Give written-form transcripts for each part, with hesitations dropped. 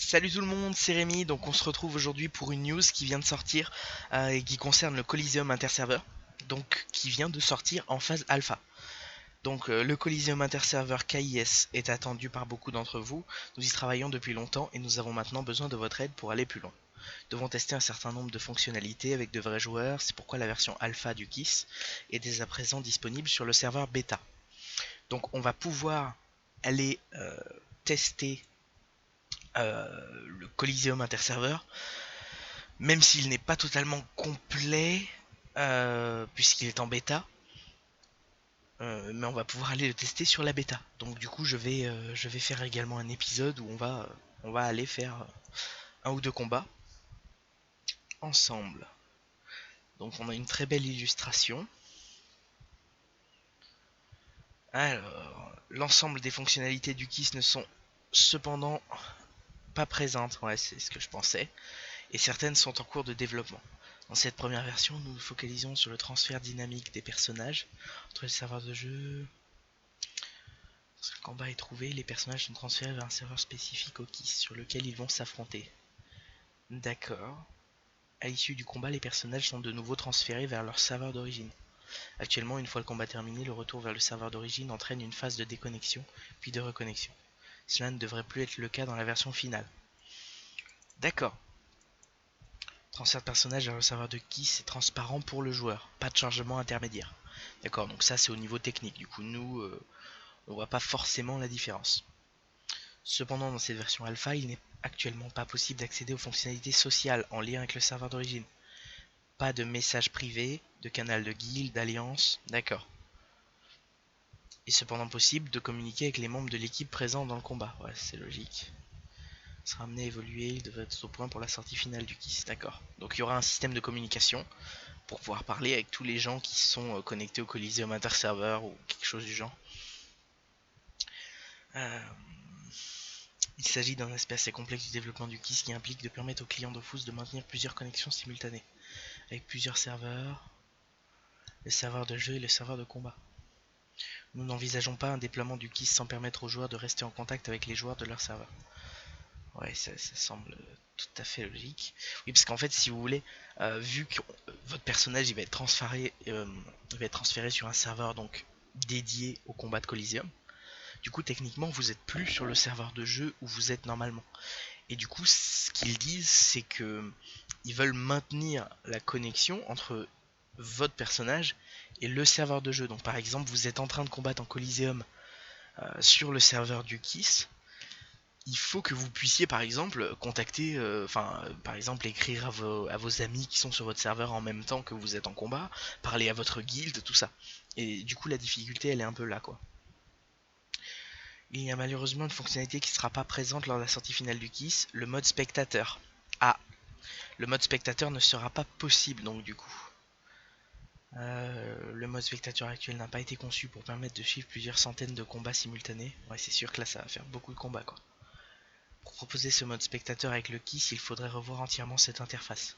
Salut tout le monde, c'est Rémi. Donc on se retrouve aujourd'hui pour une news qui vient de sortir et qui concerne le Coliseum Interserver, donc qui vient de sortir en phase alpha. Donc le Coliseum Interserver KIS est attendu par beaucoup d'entre vous. Nous y travaillons depuis longtemps et nous avons maintenant besoin de votre aide pour aller plus loin. Nous devons tester un certain nombre de fonctionnalités avec de vrais joueurs, c'est pourquoi la version alpha du KISS est dès à présent disponible sur le serveur bêta. Donc on va pouvoir aller tester le Coliseum Interserver, même s'il n'est pas totalement complet, puisqu'il est en bêta. Mais on va pouvoir aller le tester sur la bêta. Donc du coup je vais faire également un épisode où on va aller faire un ou deux combats ensemble. Donc on a une très belle illustration. Alors, l'ensemble des fonctionnalités du KISS ne sont cependant pas présentes, ouais c'est ce que je pensais, et certaines sont en cours de développement. Dans cette première version, nous nous focalisons sur le transfert dynamique des personnages entre les serveurs de jeu. Lorsque le combat est trouvé, les personnages sont transférés vers un serveur spécifique au KISS sur lequel ils vont s'affronter. D'accord. À l'issue du combat, les personnages sont de nouveau transférés vers leur serveur d'origine. Actuellement, une fois le combat terminé, le retour vers le serveur d'origine entraîne une phase de déconnexion, puis de reconnexion. Cela ne devrait plus être le cas dans la version finale. D'accord. Transfert de personnage vers le serveur de KISS est transparent pour le joueur, pas de chargement intermédiaire. D'accord, donc ça c'est au niveau technique, du coup nous on voit pas forcément la différence. Cependant dans cette version alpha, il n'est actuellement pas possible d'accéder aux fonctionnalités sociales en lien avec le serveur d'origine. Pas de messages privés, de canal de guilde, d'alliance, d'accord. Il est cependant possible de communiquer avec les membres de l'équipe présents dans le combat, ouais c'est logique. Sera amené à évoluer, il devrait être au point pour la sortie finale du KISS, d'accord. Donc il y aura un système de communication pour pouvoir parler avec tous les gens qui sont connectés au Coliseum Interserver ou quelque chose du genre. Euh, il s'agit d'un aspect assez complexe du développement du KISS qui implique de permettre aux clients Dofus de maintenir plusieurs connexions simultanées avec plusieurs serveurs, le serveur de jeu et le serveur de combat. Nous n'envisageons pas un déploiement du KISS sans permettre aux joueurs de rester en contact avec les joueurs de leur serveur. Ouais, ça semble tout à fait logique. Oui, parce qu'en fait, si vous voulez, vu que votre personnage il va être transféré sur un serveur donc dédié au combat de Coliseum, du coup, techniquement, vous n'êtes plus sur le serveur de jeu où vous êtes normalement. Et du coup, ce qu'ils disent, c'est que ils veulent maintenir la connexion entre votre personnage et le serveur de jeu. Donc, par exemple, vous êtes en train de combattre en Coliseum sur le serveur du KISS. Il faut que vous puissiez par exemple contacter, par exemple écrire à vos amis qui sont sur votre serveur en même temps que vous êtes en combat, parler à votre guilde, tout ça. Et du coup la difficulté elle est un peu là quoi. Il y a malheureusement une fonctionnalité qui ne sera pas présente lors de la sortie finale du KISS, le mode spectateur. Ah, le mode spectateur ne sera pas possible donc du coup. Le mode spectateur actuel n'a pas été conçu pour permettre de suivre plusieurs centaines de combats simultanés. Ouais c'est sûr que là ça va faire beaucoup de combats quoi. Pour proposer ce mode spectateur avec le KISS, il faudrait revoir entièrement cette interface,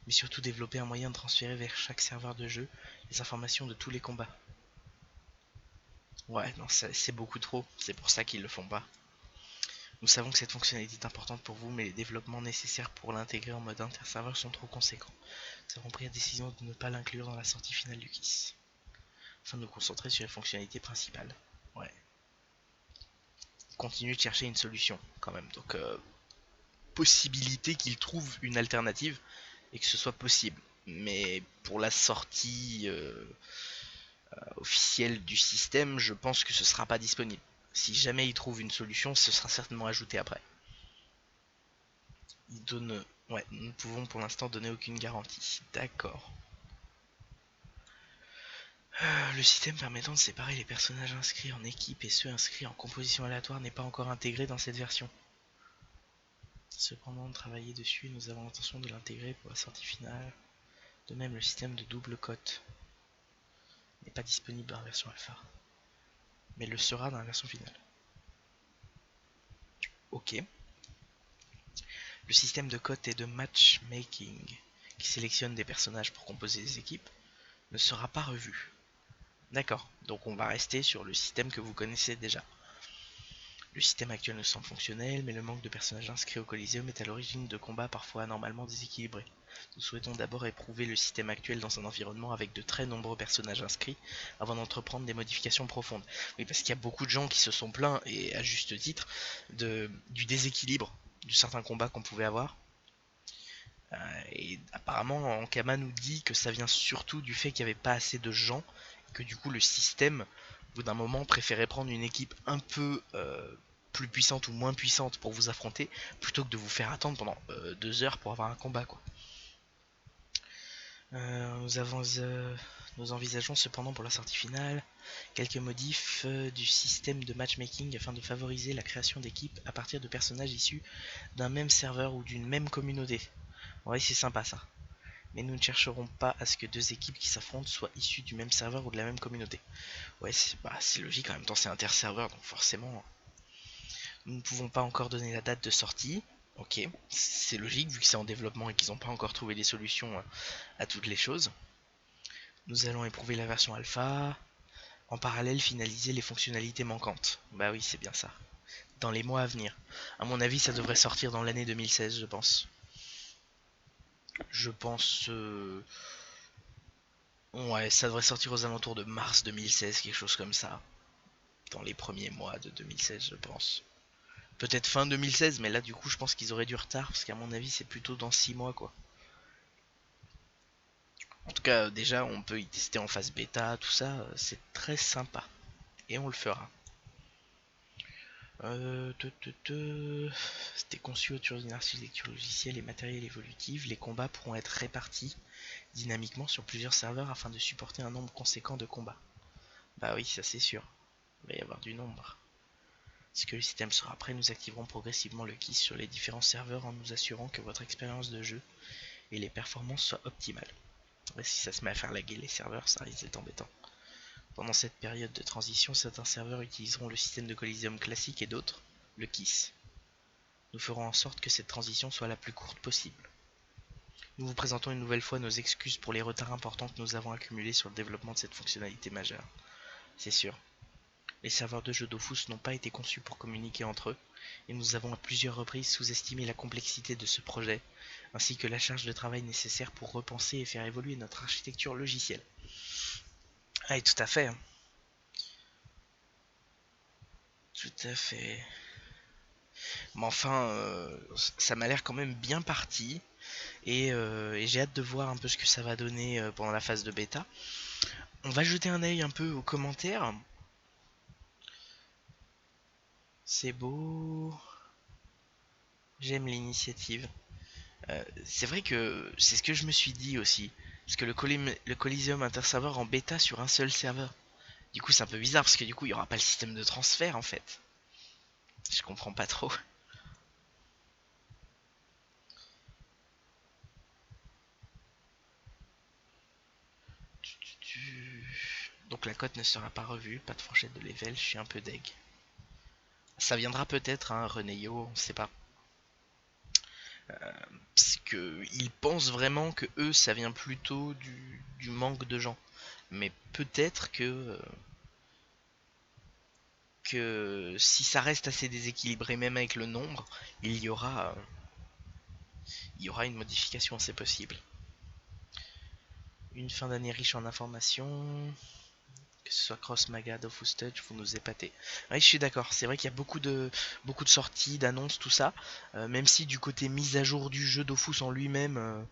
mais surtout développer un moyen de transférer vers chaque serveur de jeu les informations de tous les combats. Ouais, non, c'est beaucoup trop, c'est pour ça qu'ils le font pas. Nous savons que cette fonctionnalité est importante pour vous, mais les développements nécessaires pour l'intégrer en mode interserveur sont trop conséquents. Nous avons pris la décision de ne pas l'inclure dans la sortie finale du KISS, afin de nous concentrer sur les fonctionnalités principales. Ouais. Continue de chercher une solution, quand même. Donc, possibilité qu'ils trouvent une alternative et que ce soit possible. Mais pour la sortie officielle du système, je pense que ce sera pas disponible. Si jamais ils trouvent une solution, ce sera certainement ajouté après. Ils donnent... Ouais, nous ne pouvons pour l'instant donner aucune garantie. D'accord. Le système permettant de séparer les personnages inscrits en équipe et ceux inscrits en composition aléatoire n'est pas encore intégré dans cette version. Cependant, travailler dessus, nous avons l'intention de l'intégrer pour la sortie finale. De même, le système de double cote n'est pas disponible dans la version alpha, mais le sera dans la version finale. Ok. Le système de cote et de matchmaking, qui sélectionne des personnages pour composer des équipes, ne sera pas revu. D'accord, donc on va rester sur le système que vous connaissez déjà. Le système actuel ne semble fonctionnel, mais le manque de personnages inscrits au Coliseum est à l'origine de combats parfois anormalement déséquilibrés. Nous souhaitons d'abord éprouver le système actuel dans un environnement avec de très nombreux personnages inscrits avant d'entreprendre des modifications profondes. Oui, parce qu'il y a beaucoup de gens qui se sont plaints, et à juste titre, du déséquilibre de certains combats qu'on pouvait avoir. Et apparemment, Ankama nous dit que ça vient surtout du fait qu'il n'y avait pas assez de gens, et que du coup le système, au bout d'un moment, préférait prendre une équipe un peu plus puissante ou moins puissante pour vous affronter, plutôt que de vous faire attendre pendant 2 heures pour avoir un combat, quoi. Nous envisageons cependant pour la sortie finale quelques modifs du système de matchmaking afin de favoriser la création d'équipes à partir de personnages issus d'un même serveur ou d'une même communauté. Ouais, c'est sympa ça. Mais nous ne chercherons pas à ce que deux équipes qui s'affrontent soient issues du même serveur ou de la même communauté. Ouais, c'est logique, en même temps c'est interserveur, donc forcément nous ne pouvons pas encore donner la date de sortie. Ok, c'est logique vu que c'est en développement et qu'ils n'ont pas encore trouvé des solutions à toutes les choses. Nous allons éprouver la version alpha, en parallèle finaliser les fonctionnalités manquantes. Bah oui, c'est bien ça. Dans les mois à venir. À mon avis, ça devrait sortir dans l'année 2016, je pense. Je pense... Ouais, ça devrait sortir aux alentours de mars 2016, quelque chose comme ça. Dans les premiers mois de 2016, je pense. Peut-être fin 2016, mais là, du coup, je pense qu'ils auraient du retard, parce qu'à mon avis, c'est plutôt dans 6 mois, quoi. En tout cas, déjà, on peut y tester en phase bêta, tout ça, c'est très sympa. Et on le fera. C'était conçu autour d'une architecture logicielle et matérielle évolutive. Les combats pourront être répartis dynamiquement sur plusieurs serveurs afin de supporter un nombre conséquent de combats. Bah oui, ça c'est sûr. Il va y avoir du nombre. Lorsque le système sera prêt, nous activerons progressivement le KISS sur les différents serveurs en nous assurant que votre expérience de jeu et les performances soient optimales. Et si ça se met à faire laguer les serveurs, ça risque d'être embêtant. Pendant cette période de transition, certains serveurs utiliseront le système de Coliseum classique et d'autres, le KISS. Nous ferons en sorte que cette transition soit la plus courte possible. Nous vous présentons une nouvelle fois nos excuses pour les retards importants que nous avons accumulés sur le développement de cette fonctionnalité majeure. C'est sûr. Les serveurs de jeux Dofus n'ont pas été conçus pour communiquer entre eux, et nous avons à plusieurs reprises sous-estimé la complexité de ce projet, ainsi que la charge de travail nécessaire pour repenser et faire évoluer notre architecture logicielle. Ah, et tout à fait. Tout à fait. Mais enfin, ça m'a l'air quand même bien parti, et j'ai hâte de voir un peu ce que ça va donner pendant la phase de bêta. On va jeter un œil un peu aux commentaires. C'est beau. J'aime l'initiative. C'est vrai que c'est ce que je me suis dit aussi. Parce que le Coliseum interserveur en bêta sur un seul serveur. Du coup, c'est un peu bizarre parce que du coup, il n'y aura pas le système de transfert en fait. Je comprends pas trop. Donc la cote ne sera pas revue, pas de fourchette de level, je suis un peu deg. Ça viendra peut-être, hein, Renéo, on sait pas. Parce que ils pensent vraiment que eux, ça vient plutôt du manque de gens. Mais peut-être que si ça reste assez déséquilibré, même avec le nombre, il y aura une modification, c'est possible. Une fin d'année riche en informations, que ce soit Cross Maga, Dofus Touch, vous nous épatez. Oui, je suis d'accord, c'est vrai qu'il y a beaucoup de sorties, d'annonces, tout ça. Même si du côté mise à jour du jeu Dofus en lui-même,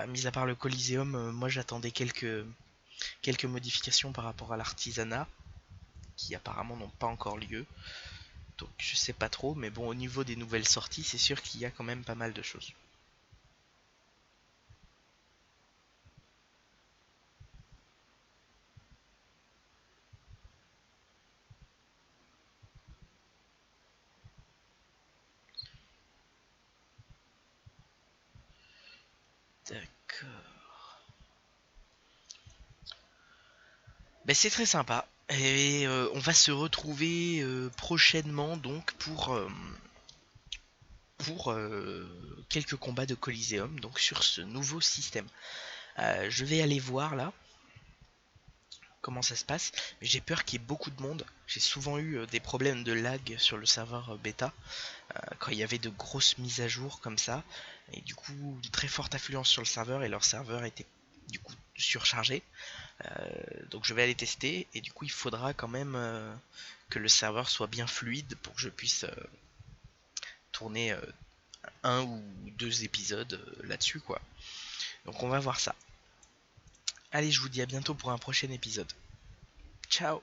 mis à part le Coliseum, moi j'attendais quelques modifications par rapport à l'artisanat, qui apparemment n'ont pas encore lieu. Donc je sais pas trop, mais bon, au niveau des nouvelles sorties, c'est sûr qu'il y a quand même pas mal de choses. D'accord. Ben, c'est très sympa. Et on va se retrouver prochainement donc pour quelques combats de Coliseum, donc sur ce nouveau système. Je vais aller voir là. comment ça se passe, mais j'ai peur qu'il y ait beaucoup de monde. J'ai souvent eu des problèmes de lag sur le serveur bêta, quand il y avait de grosses mises à jour comme ça, et du coup une très forte affluence sur le serveur, et leur serveur était du coup surchargé. Donc je vais aller tester, et du coup il faudra quand même que le serveur soit bien fluide pour que je puisse tourner un ou deux épisodes là-dessus quoi. Donc on va voir ça. Allez, je vous dis à bientôt pour un prochain épisode. Ciao.